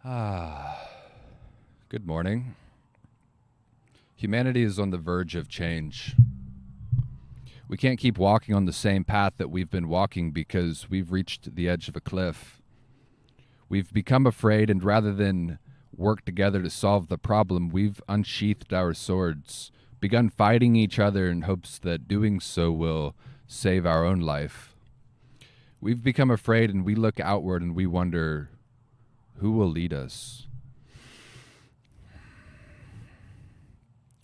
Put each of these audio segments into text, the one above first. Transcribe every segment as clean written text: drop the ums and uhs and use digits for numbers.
Ah, good morning. Humanity is on the verge of change. We can't keep walking on the same path that we've been walking because we've reached the edge of a cliff. We've become afraid, and rather than work together to solve the problem, we've unsheathed our swords, begun fighting each other in hopes that doing so will save our own life. We've become afraid, and we look outward and we wonder, who will lead us?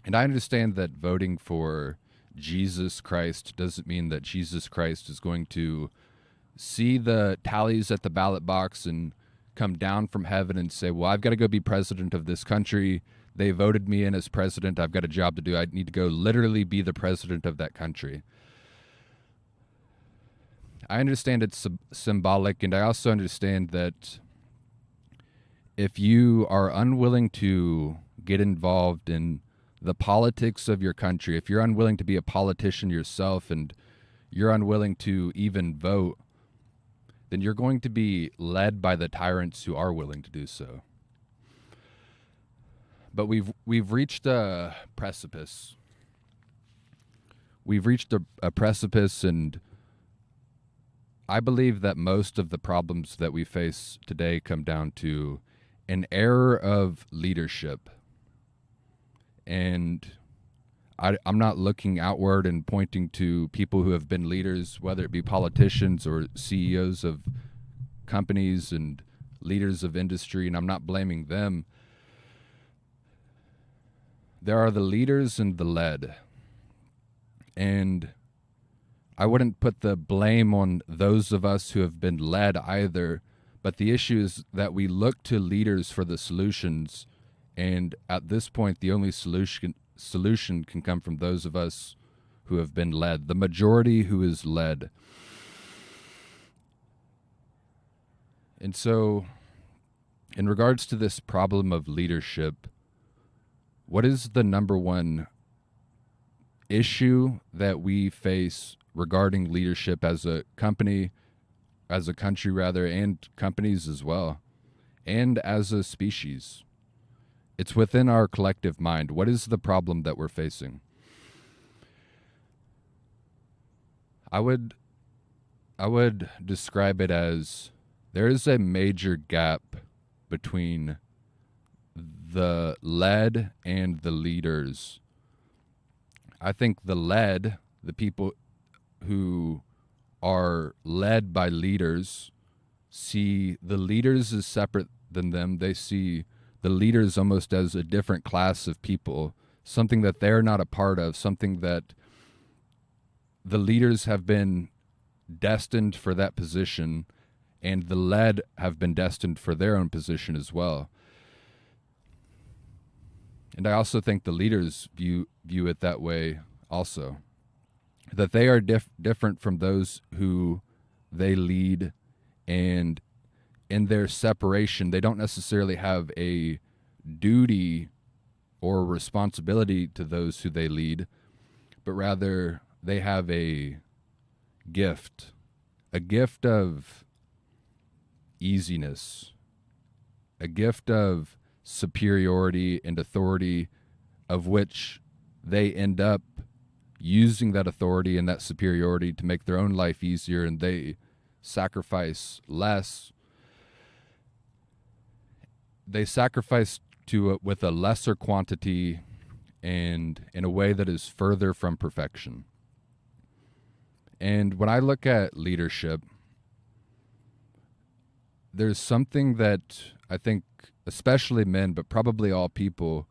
And I understand that voting for Jesus Christ doesn't mean that Jesus Christ is going to see the tallies at the ballot box and come down from heaven and say, well, I've got to go be president of this country. They voted me in as president. I've got a job to do. I need to go literally be the president of that country. I understand it's symbolic, and I also understand that if you are unwilling to get involved in the politics of your country, if you're unwilling to be a politician yourself and you're unwilling to even vote, then you're going to be led by the tyrants who are willing to do so. But we've reached a precipice. We've reached a precipice, and I believe that most of the problems that we face today come down to an error of leadership. And I'm not looking outward and pointing to people who have been leaders, whether it be politicians or CEOs of companies and leaders of industry, and I'm not blaming them. There are the leaders and the led. And I wouldn't put the blame on those of us who have been led either, but the issue is that we look to leaders for the solutions, and at this point, the only solution can come from those of us who have been led, the majority who is led. And so, in regards to this problem of leadership, what is the number one issue that we face regarding leadership as a company, as a country rather, and companies as well, and as a species? It's within our collective mind. What is the problem that we're facing? I would describe it as there is a major gap between the led and the leaders. I think the led, the people who are led by leaders, see the leaders as separate than them. They see the leaders almost as a different class of people, something that they're not a part of, something that the leaders have been destined for that position, and the led have been destined for their own position as well. And I also think the leaders view it that way also, that they are different from those who they lead, and in their separation, they don't necessarily have a duty or responsibility to those who they lead, but rather they have a gift of easiness, a gift of superiority and authority, of which they end up using that authority and that superiority to make their own life easier, and they sacrifice less. They sacrifice with a lesser quantity and in a way that is further from perfection. And when I look at leadership, there's something that I think, especially men, but probably all people,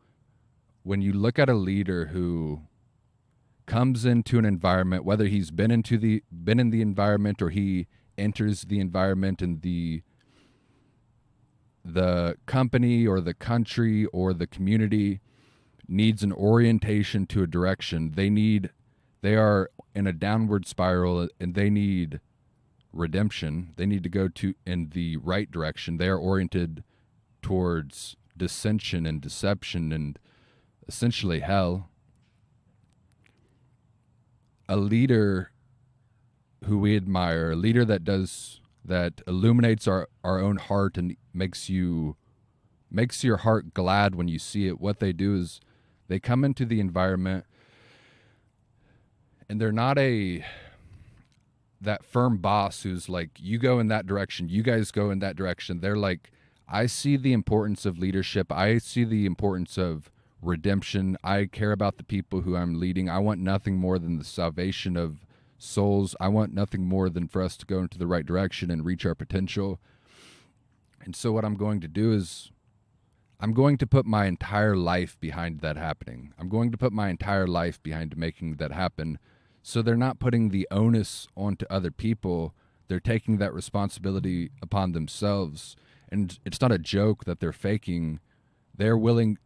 when you look at a leader who comes into an environment, whether he's been in the environment or he enters the environment, and the company or the country or the community needs an orientation to a direction. They are in a downward spiral, and they need redemption. They need to go in the right direction. They are oriented towards dissension and deception and essentially hell. A leader who we admire, a leader that illuminates our own heart and makes you makes your heart glad when you see it. What they do is they come into the environment and they're not that firm boss who's like, you go in that direction, you guys go in that direction. They're like, I see the importance of leadership. I see the importance of redemption. I care about the people who I'm leading. I want nothing more than the salvation of souls. I want nothing more than for us to go into the right direction and reach our potential. And so what I'm going to do is I'm going to put my entire life behind that happening. I'm going to put my entire life behind making that happen. So they're not putting the onus onto other people. They're taking that responsibility upon themselves. And it's not a joke that they're faking. They are willing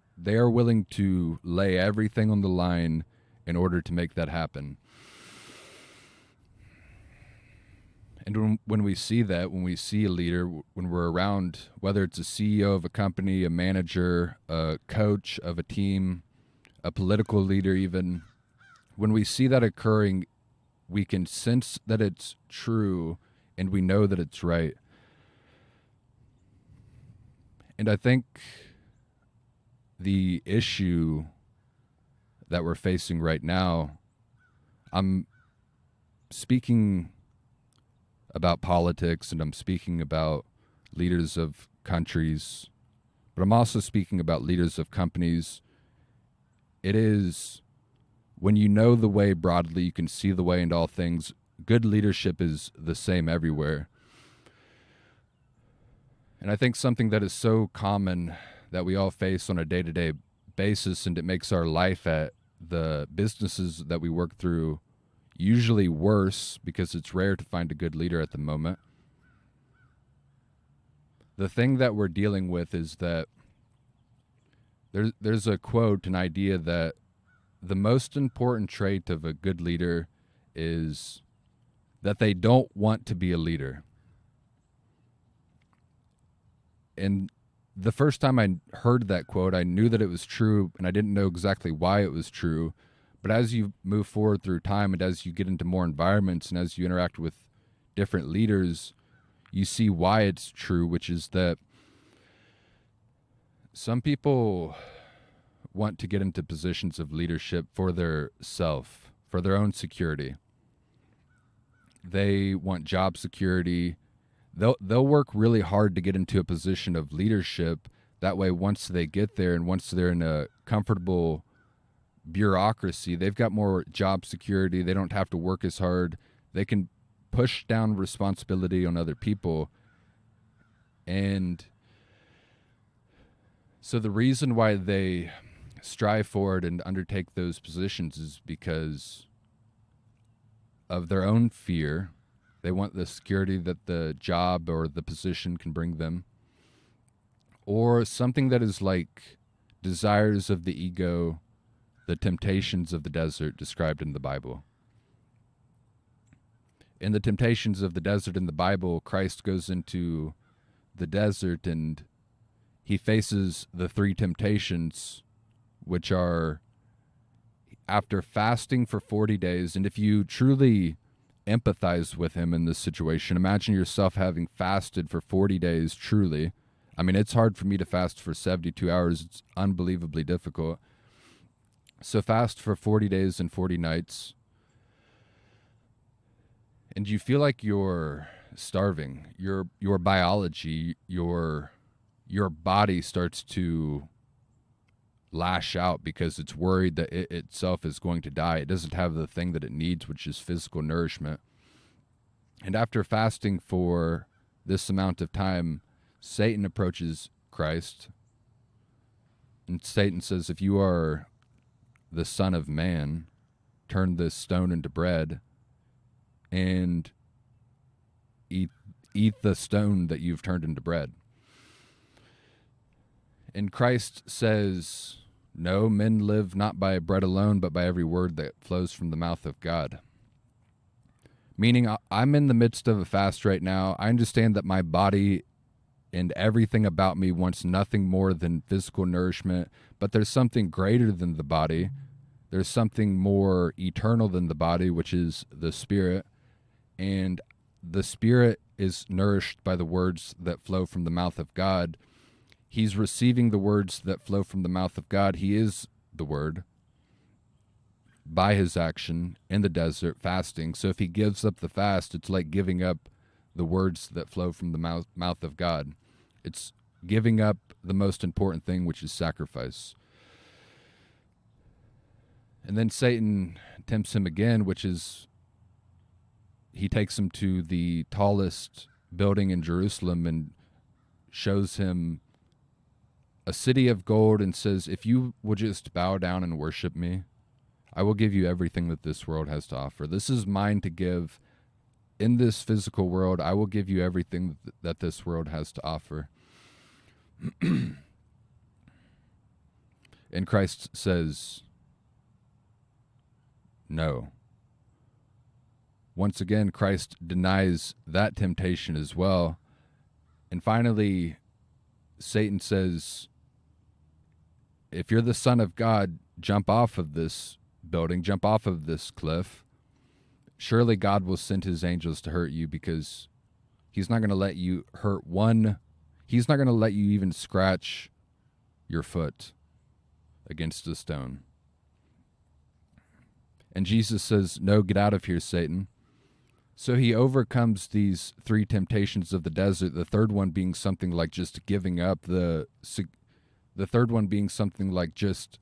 to lay everything on the line in order to make that happen. And when we see that, when we see a leader, when we're around, whether it's a CEO of a company, a manager, a coach of a team, a political leader even, when we see that occurring, we can sense that it's true and we know that it's right. And I think the issue that we're facing right now, I'm speaking about politics and I'm speaking about leaders of countries, but I'm also speaking about leaders of companies. It is when you know the way broadly, you can see the way in all things. Good leadership is the same everywhere. And I think something that is so common that we all face on a day-to-day basis, and it makes our life at the businesses that we work through usually worse because it's rare to find a good leader at the moment. The thing that we're dealing with is that there's a quote, an idea that the most important trait of a good leader is that they don't want to be a leader. And the first time I heard that quote, I knew that it was true, and I didn't know exactly why it was true. But as you move forward through time and as you get into more environments and as you interact with different leaders, you see why it's true, which is that some people want to get into positions of leadership for their self, for their own security. They want job security. They'll work really hard to get into a position of leadership. That way, once they get there and once they're in a comfortable bureaucracy, they've got more job security. They don't have to work as hard. They can push down responsibility on other people. And so the reason why they strive forward and undertake those positions is because of their own fear. They want the security that the job or the position can bring them, or something that is like desires of the ego, the temptations of the desert described in the Bible. In the temptations of the desert in the Bible, Christ goes into the desert and he faces the three temptations, which are after fasting for 40 days. And if you truly empathize with him in this situation, imagine yourself having fasted for 40 days truly. I mean, it's hard for me to fast for 72 hours. It's unbelievably difficult. So fast for 40 days and 40 nights. And you feel like you're starving. Your biology, your body starts to lash out because it's worried that it itself is going to die. It doesn't have the thing that it needs, which is physical nourishment. And after fasting for this amount of time, Satan approaches Christ. And Satan says, if you are the Son of Man, turn this stone into bread and eat the stone that you've turned into bread. And Christ says, no, men live not by bread alone, but by every word that flows from the mouth of God. Meaning, I'm in the midst of a fast right now. I understand that my body and everything about me wants nothing more than physical nourishment, but there's something greater than the body. There's something more eternal than the body, which is the spirit. And the spirit is nourished by the words that flow from the mouth of God. he's receiving the words that flow from the mouth of God. He is the word by his action in the desert fasting. So if he gives up the fast, it's like giving up the words that flow from the mouth of God. It's giving up the most important thing, which is sacrifice. And then Satan tempts him again, which is he takes him to the tallest building in Jerusalem and shows him a city of gold and says, if you will just bow down and worship me, I will give you everything that this world has to offer. This is mine to give. In this physical world, I will give you everything that this world has to offer. And Christ says, no. Once again, Christ denies that temptation as well. And finally, Satan says, if you're the Son of God, jump off of this building, jump off of this cliff. Surely God will send his angels to hurt you, because he's not going to let you hurt one. He's not going to let you even scratch your foot against a stone. And Jesus says, no, get out of here, Satan. So he overcomes these three temptations of the desert, the third one being something like just giving up, the third one being something like just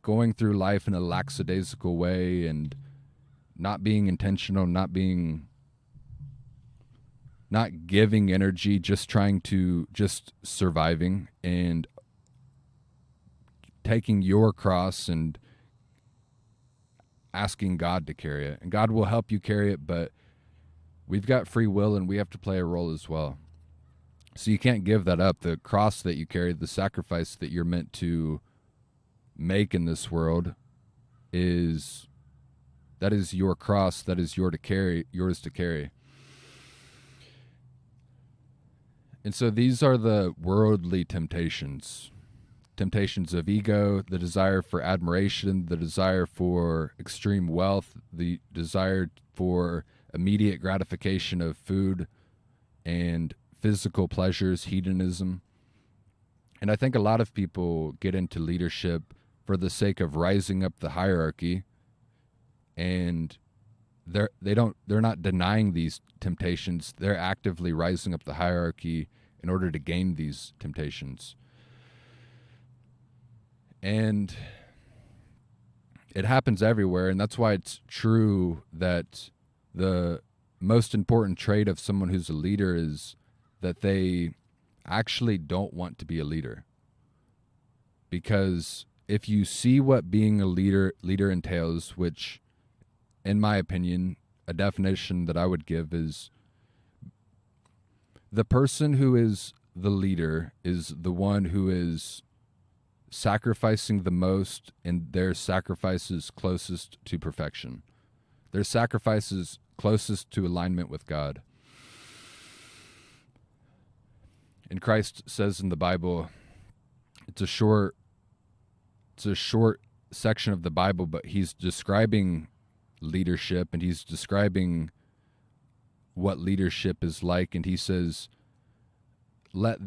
going through life in a lackadaisical way and not being intentional, not giving energy, just surviving and taking your cross and asking God to carry it. And God will help you carry it, but we've got free will and we have to play a role as well. So you can't give that up. The cross that you carry, the sacrifice that you're meant to make in this world is your cross, that is yours to carry. And so these are the worldly temptations of ego, the desire for admiration, the desire for extreme wealth, the desire for immediate gratification of food and physical pleasures, hedonism. And I think a lot of people get into leadership for the sake of rising up the hierarchy, and they're not denying these temptations. They're actively rising up the hierarchy in order to gain these temptations. And it happens everywhere, and that's why it's true that the most important trait of someone who's a leader is that they actually don't want to be a leader. Because if you see what being a leader entails, which, in my opinion, a definition that I would give is the person who is the leader is the one who is sacrificing the most, and their sacrifices closest to perfection. Their sacrifices closest to alignment with God. And Christ says in the Bible, it's a short section of the Bible, but he's describing leadership, and he's describing what leadership is like, and he says, let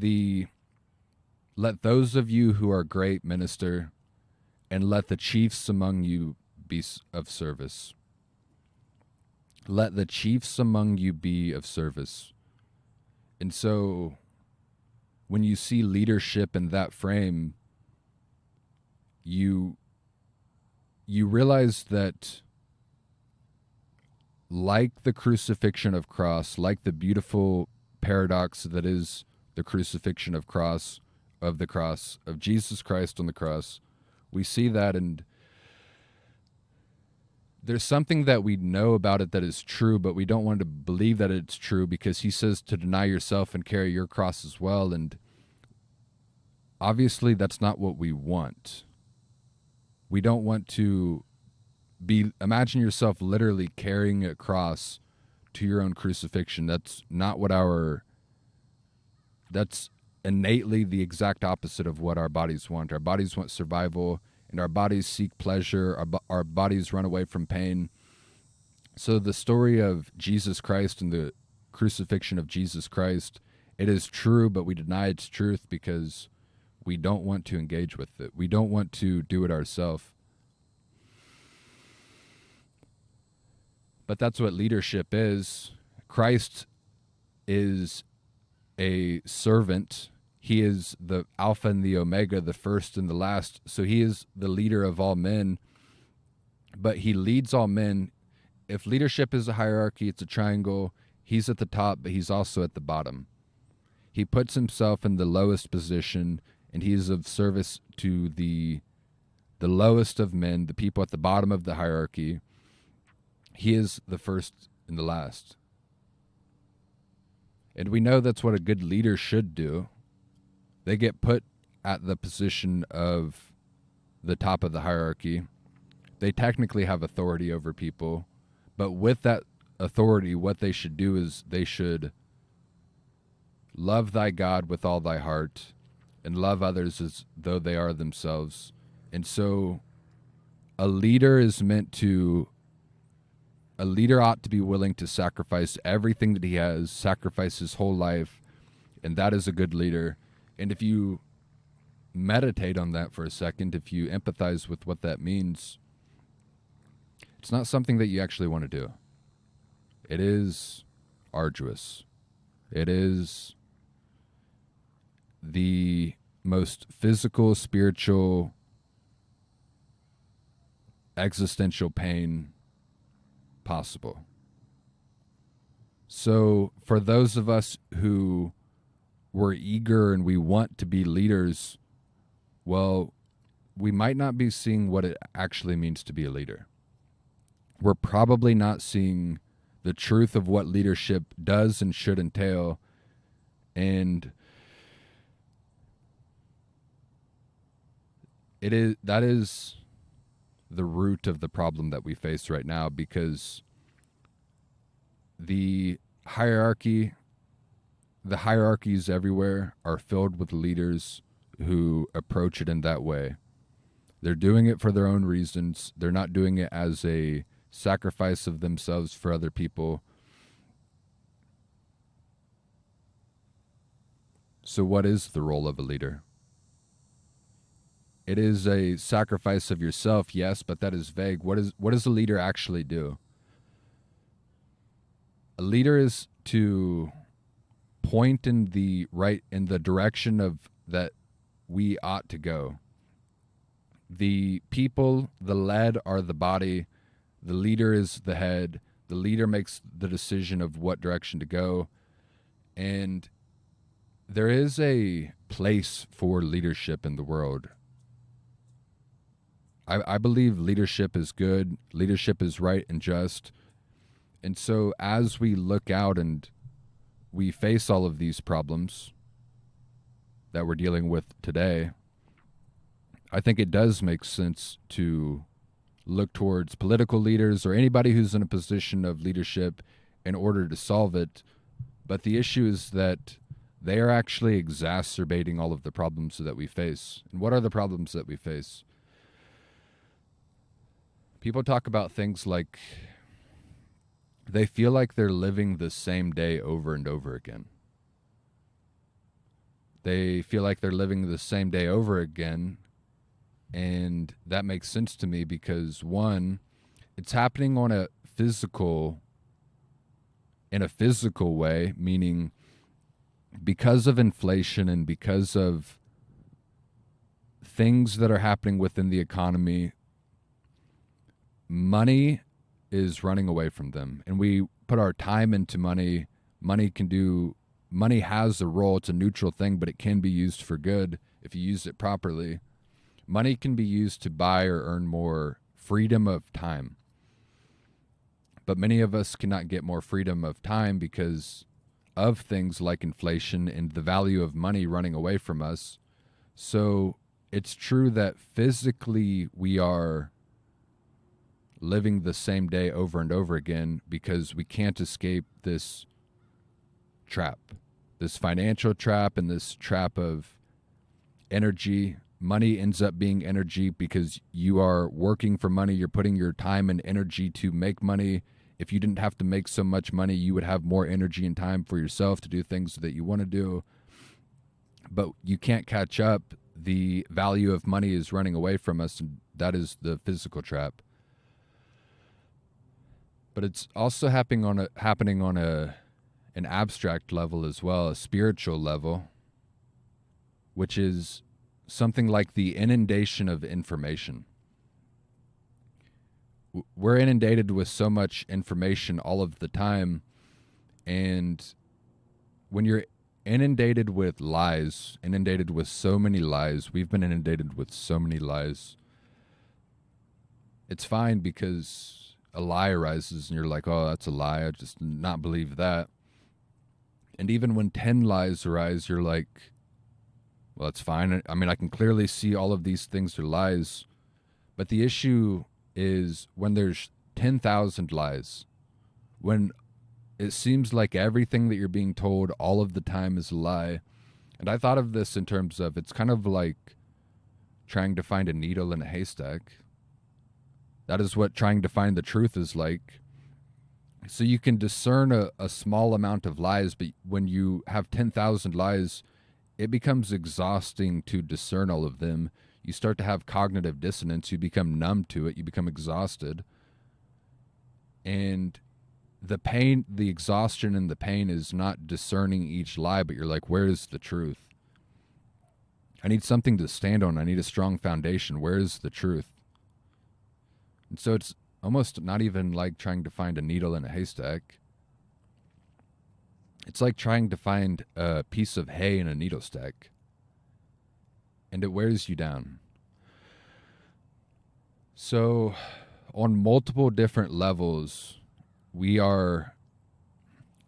those of you who are great minister, and let the chiefs among you be of service. Let the chiefs among you be of service. And so when you see leadership in that frame, you realize that, like the crucifixion of cross, like the beautiful paradox that is the crucifixion of the cross of Jesus Christ on the cross, we see that, and there's something that we know about it that is true, but we don't want to believe that it's true, because he says to deny yourself and carry your cross as well. And obviously that's not what we want. We don't want to imagine yourself literally carrying a cross to your own crucifixion. That's not what that's innately the exact opposite of what our bodies want. Our bodies want survival, and our bodies seek pleasure. Our bodies run away from pain. So the story of Jesus Christ and the crucifixion of Jesus Christ, it is true, but we deny its truth because we don't want to engage with it. We don't want to do it ourselves. But that's what leadership is. Christ is a servant. He is the Alpha and the Omega, the first and the last. So he is the leader of all men, but he leads all men. If leadership is a hierarchy, it's a triangle. He's at the top, but he's also at the bottom. He puts himself in the lowest position, and he is of service to the lowest of men, the people at the bottom of the hierarchy. He is the first and the last. And we know that's what a good leader should do. They get put at the position of the top of the hierarchy. They technically have authority over people, but with that authority, what they should do is they should love thy God with all thy heart and love others as though they are themselves. And so a leader ought to be willing to sacrifice everything that he has, sacrifice his whole life, and that is a good leader. And if you meditate on that for a second, if you empathize with what that means, it's not something that you actually want to do. It is arduous. It is the most physical, spiritual, existential pain possible. So for those of us who were eager and we want to be leaders, well, we might not be seeing what it actually means to be a leader. We're probably not seeing the truth of what leadership does and should entail. And that is the root of the problem that we face right now, because the hierarchies everywhere are filled with leaders who approach it in that way. They're doing it for their own reasons. They're not doing it as a sacrifice of themselves for other people. So what is the role of a leader? It is a sacrifice of yourself, yes, but that is vague. What does a leader actually do? A leader is to point in the direction of that we ought to go. The people, the led, are the body. The leader is the head. The leader makes the decision of what direction to go. And there is a place for leadership in the world. I believe leadership is good. Leadership is right and just. And so as we look out and we face all of these problems that we're dealing with today, I think it does make sense to look towards political leaders or anybody who's in a position of leadership in order to solve it. But the issue is that they are actually exacerbating all of the problems that we face. And what are the problems that we face? People talk about things like they feel like they're living the same day over and over again. They feel like they're living the same day over again. And that makes sense to me because, one, it's happening in a physical way, meaning because of inflation and because of things that are happening within the economy, money is running away from them. And we put our time into money. Money has a role. It's a neutral thing, but it can be used for good if you use it properly. Money can be used to buy or earn more freedom of time. But many of us cannot get more freedom of time because of things like inflation and the value of money running away from us. So it's true that physically we are living the same day over and over again because we can't escape this trap, this financial trap and this trap of energy. Money ends up being energy because you are working for money. You're putting your time and energy to make money. If you didn't have to make so much money, you would have more energy and time for yourself to do things that you want to do. But you can't catch up. the value of money is running away from us, and that is the physical trap. But it's also happening on an abstract level as well, a spiritual level, which is something like the inundation of information. We're inundated with so much information all of the time, and when you're inundated with lies, inundated with so many lies, we've been inundated with so many lies. It's fine because a lie arises and you're like, oh, that's a lie. I just not believe that. And even when 10 lies arise, you're like, well, it's fine. I mean, I can clearly see all of these things are lies. But the issue is when there's 10,000 lies, when it seems like everything that you're being told all of the time is a lie. And I thought of this in terms of it's kind of like trying to find a needle in a haystack. That is what trying to find the truth is like. So you can discern a small amount of lies, but when you have 10,000 lies, it becomes exhausting to discern all of them. You start to have cognitive dissonance. You become numb to it. You become exhausted. And the pain, the exhaustion and the pain is not discerning each lie, but you're like, where is the truth? I need something to stand on. I need a strong foundation. Where is the truth? And so it's almost not even like trying to find a needle in a haystack. It's like trying to find a piece of hay in a needle stack. And it wears you down. So on multiple different levels,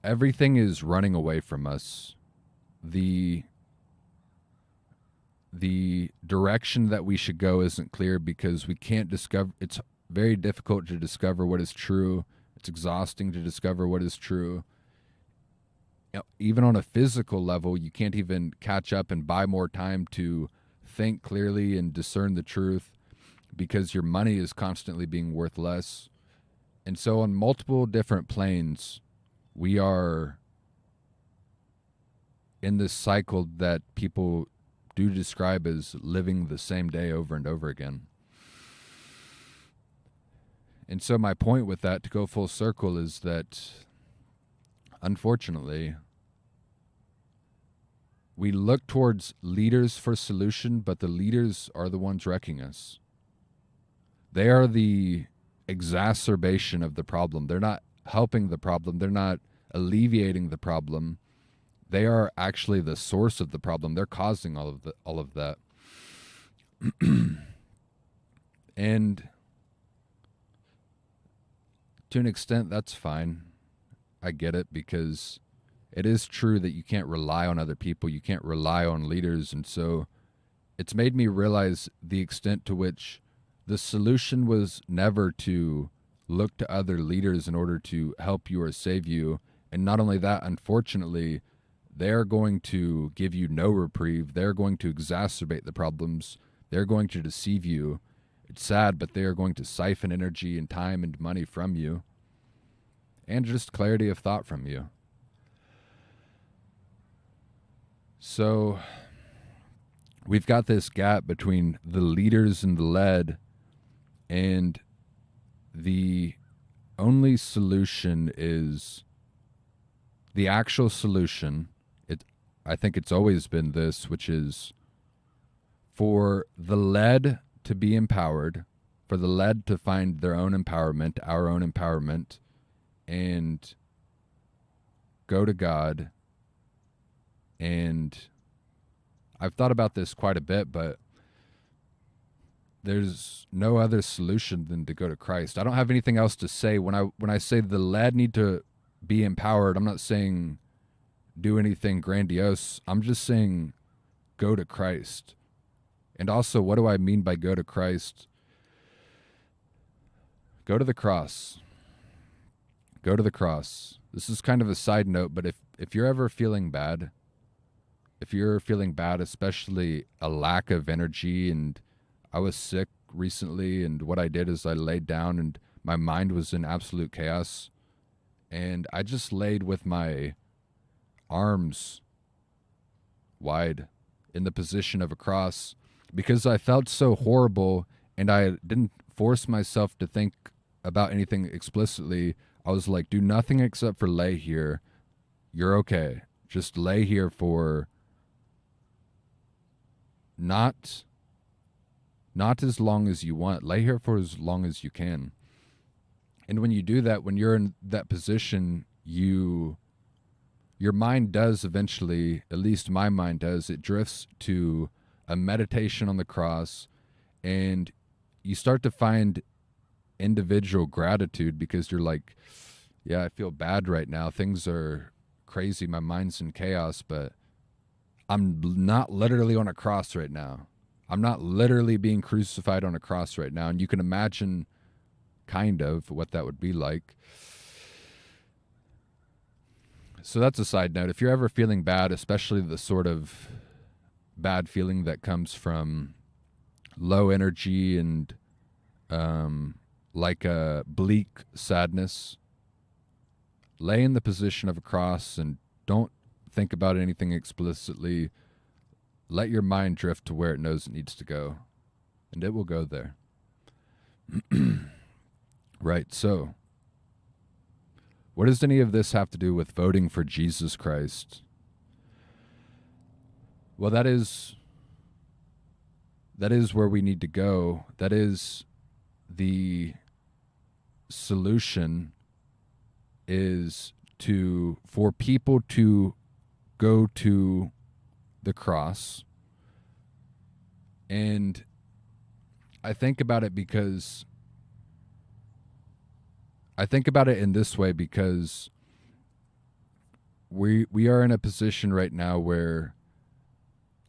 everything is running away from us. The direction that we should go isn't clear because we can't discover. It's very difficult to discover what is true. It's exhausting to discover what is true. Even on a physical level, you can't even catch up and buy more time to think clearly and discern the truth because your money is constantly being worth less. And so on multiple different planes, we are in this cycle that people do describe as living the same day over and over again. And so my point with that, to go full circle, is that unfortunately, we look towards leaders for solution, but the leaders are the ones wrecking us. They are the exacerbation of the problem. They're not helping the problem. They're not alleviating the problem. They are actually the source of the problem. They're causing all of that. And to an extent, that's fine. I get it, because it is true that you can't rely on other people. You can't rely on leaders. And so it's made me realize the extent to which the solution was never to look to other leaders in order to help you or save you. And not only that, unfortunately, they're going to give you no reprieve. They're going to exacerbate the problems. They're going to deceive you. It's sad, but they are going to siphon energy and time and money from you, and just clarity of thought from you. So we've got this gap between the leaders and the led, and the only solution is the actual solution. I think it's always been this, which is for the led to be empowered, for the led to find their own empowerment, our own empowerment, and go to God. And I've thought about this quite a bit, but there's no other solution than to go to Christ. I don't have anything else to say. When I say the led need to be empowered, I'm not saying do anything grandiose. I'm just saying go to Christ. And also, what do I mean by go to Christ? Go to the cross. Go to the cross. This is kind of a side note, but if you're ever feeling bad, especially a lack of energy, and I was sick recently, and what I did is I laid down and my mind was in absolute chaos, and I just laid with my arms wide in the position of a cross, because I felt so horrible and I didn't force myself to think about anything explicitly. I was like, do nothing except for lay here. You're okay. Just lay here for not as long as you want. Lay here for as long as you can. And when you do that, when you're in that position, your mind does eventually, at least my mind does, it drifts to a meditation on the cross, and you start to find individual gratitude because you're like, yeah, I feel bad right now. Things are crazy. My mind's in chaos, but I'm not literally on a cross right now. I'm not literally being crucified on a cross right now. And you can imagine kind of what that would be like. So that's a side note. If you're ever feeling bad, especially the sort of bad feeling that comes from low energy and like a bleak sadness, lay in the position of a cross and don't think about anything explicitly. Let your mind drift to where it knows it needs to go, and it will go there. Right, so what does any of this have to do with voting for Jesus Christ? Well, that is where we need to go. That is the solution, is for people to go to the cross. And I think about it in this way, because we are in a position right now where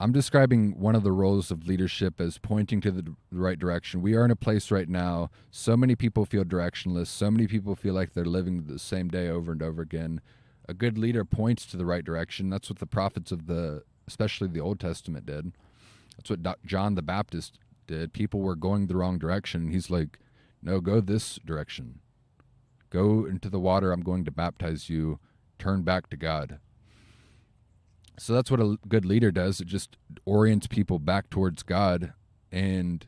I'm describing one of the roles of leadership as pointing to the right direction. We are in a place right now, so many people feel directionless. So many people feel like they're living the same day over and over again. A good leader points to the right direction. That's what the prophets especially the Old Testament did. That's what John the Baptist did. People were going the wrong direction. He's like, no, go this direction. Go into the water. I'm going to baptize you. Turn back to God. So that's what a good leader does. It just orients people back towards God, and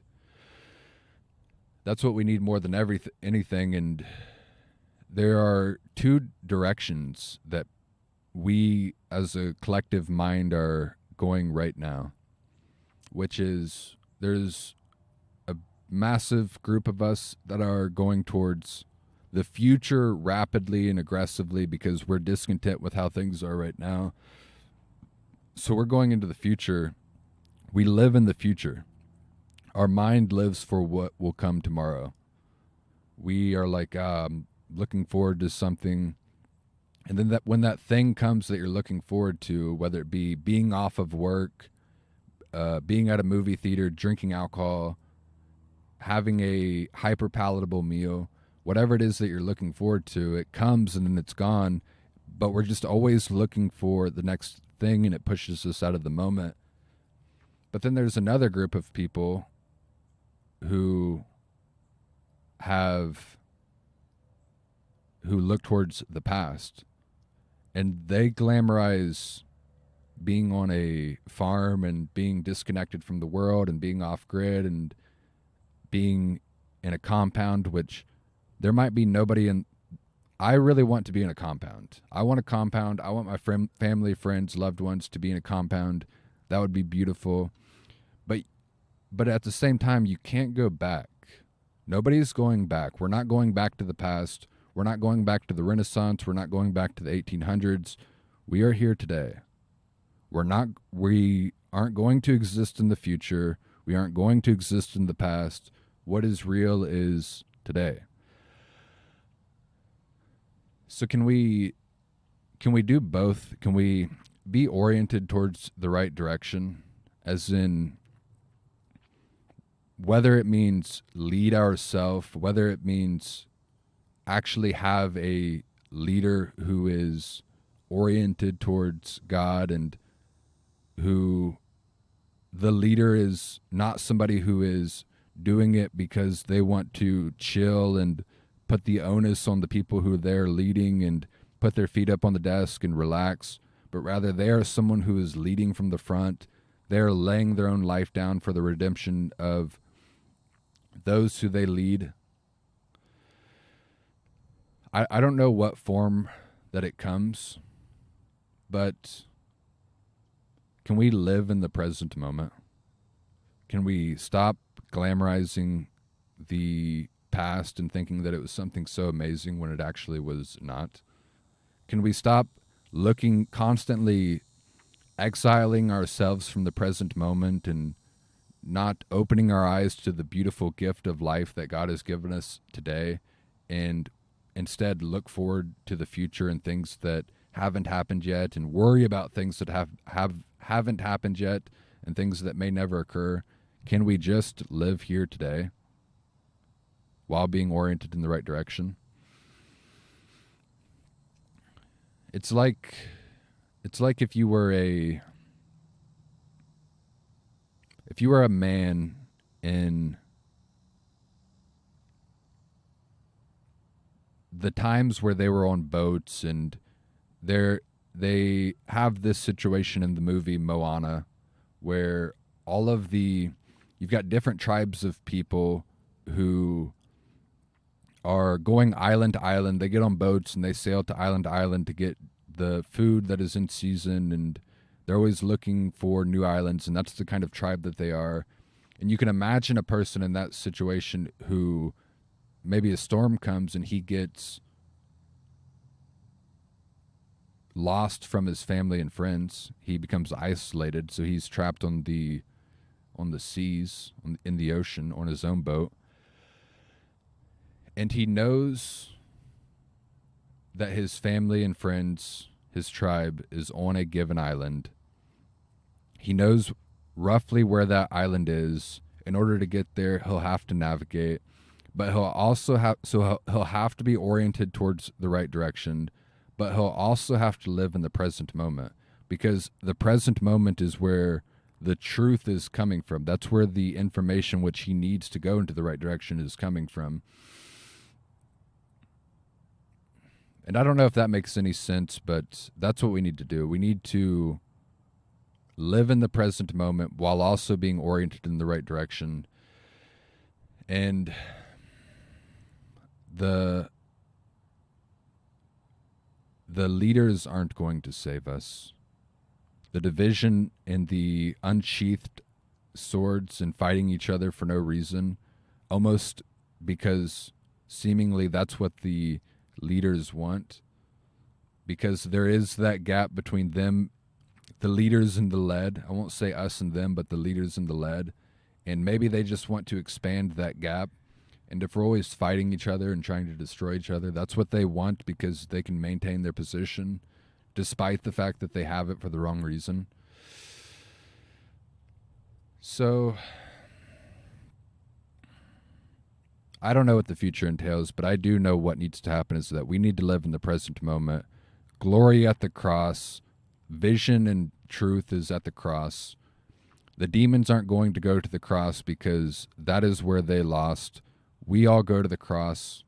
that's what we need more than anything. And there are two directions that we as a collective mind are going right now, which is there's a massive group of us that are going towards the future rapidly and aggressively because we're discontent with how things are right now. So we're going into the future. We live in the future. Our mind lives for what will come tomorrow. We are like looking forward to something. And then when that thing comes that you're looking forward to, whether it be being off of work, being at a movie theater, drinking alcohol, having a hyper palatable meal, whatever it is that you're looking forward to, it comes and then it's gone. But we're just always looking for the next thing, and it pushes us out of the moment. But then there's another group of people who look towards the past, and they glamorize being on a farm and being disconnected from the world and being off grid and being in a compound, which there might be nobody in. I really want to be in a compound. I want a compound. I want my family, friends, loved ones to be in a compound. That would be beautiful. But at the same time, you can't go back. Nobody's going back. We're not going back to the past. We're not going back to the Renaissance. We're not going back to the 1800s. We are here today. We aren't going to exist in the future. We aren't going to exist in the past. What is real is today. So can we do both? Can we be oriented towards the right direction, as in whether it means lead ourselves, whether it means actually have a leader who is oriented towards God, and who the leader is not somebody who is doing it because they want to chill and put the onus on the people who they're leading and put their feet up on the desk and relax, but rather they are someone who is leading from the front. They're laying their own life down for the redemption of those who they lead. I don't know what form that it comes, but can we live in the present moment? Can we stop glamorizing the past and thinking that it was something so amazing when it actually was not? Can we stop looking constantly exiling ourselves from the present moment and not opening our eyes to the beautiful gift of life that God has given us today, and instead look forward to the future and things that haven't happened yet, and worry about things that haven't happened yet and things that may never occur? Can we just live here today while being oriented in the right direction? It's like if you were a man in the times where they were on boats, and they have this situation in the movie Moana where you've got different tribes of people who are going island to island. They get on boats and they sail to island to get the food that is in season, and they're always looking for new islands, and that's the kind of tribe that they are. And you can imagine a person in that situation who maybe a storm comes and he gets lost from his family and friends. He becomes isolated, so he's trapped on the seas, in the ocean, on his own boat. And he knows that his family and friends, his tribe, is on a given island. He knows roughly where that island is. In order to get there, he'll have to navigate, but he'll have to be oriented towards the right direction, but he'll also have to live in the present moment, because the present moment is where the truth is coming from. That's where the information which he needs to go into the right direction is coming from. And I don't know if that makes any sense, but that's what we need to do. We need to live in the present moment while also being oriented in the right direction. And the leaders aren't going to save us. The division and the unsheathed swords and fighting each other for no reason, almost because seemingly that's what the leaders want, because there is that gap between them, the leaders and the led. I won't say us and them, but the leaders and the led. And maybe they just want to expand that gap. And if we're always fighting each other and trying to destroy each other, that's what they want, because they can maintain their position despite the fact that they have it for the wrong reason. So I don't know what the future entails, but I do know what needs to happen is that we need to live in the present moment. Glory at the cross, vision and truth is at the cross. The demons aren't going to go to the cross because that is where they lost. We all go to the cross,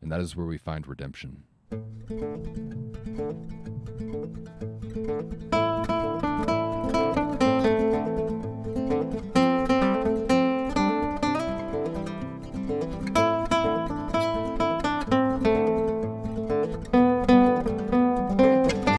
and that is where we find redemption.